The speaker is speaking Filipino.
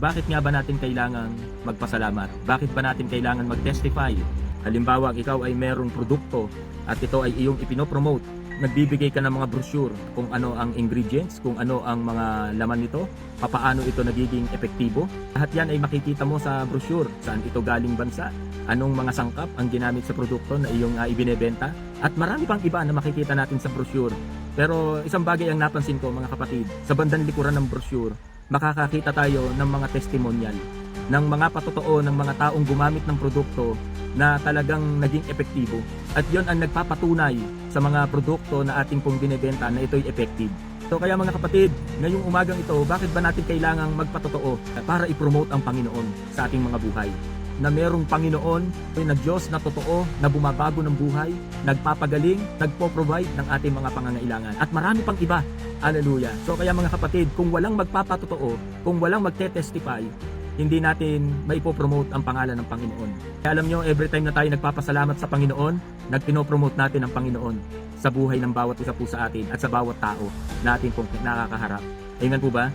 Bakit nga ba natin kailangan magpasalamat? Bakit ba natin kailangan mag-testify? Halimbawa, ikaw ay merong produkto at ito ay iyong ipinopromote. Nagbibigay ka ng mga brochure kung ano ang ingredients, kung ano ang mga laman nito, papaano ito nagiging epektibo. Lahat yan ay makikita mo sa brochure, saan ito galing bansa, anong mga sangkap ang ginamit sa produkto na iyong ibinebenta, at marami pang iba na makikita natin sa brochure. Pero isang bagay ang napansin ko mga kapatid, sa bandang likuran ng brochure, makakakita tayo ng mga testimonial, ng mga patotoo ng mga taong gumamit ng produkto na talagang naging epektibo. At yon ang nagpapatunay sa mga produkto na ating pong binebenta na ito'y effective. So kaya mga kapatid, ngayong umagang ito, bakit ba natin kailangang magpatotoo para i-promote ang Panginoon sa ating mga buhay? Na merong Panginoon na Diyos na totoo, na bumabago ng buhay, nagpapagaling, nagpo-provide ng ating mga pangangailangan. At marami pang iba. Hallelujah. So kaya mga kapatid, kung walang magpapatotoo, kung walang magte-testify, hindi natin maipopromote ang pangalan ng Panginoon. Kaya alam nyo, every time na tayo nagpapasalamat sa Panginoon, nagpinopromote natin ang Panginoon sa buhay ng bawat isa po sa atin at sa bawat tao na atin pong nakakaharap. Amen po ba?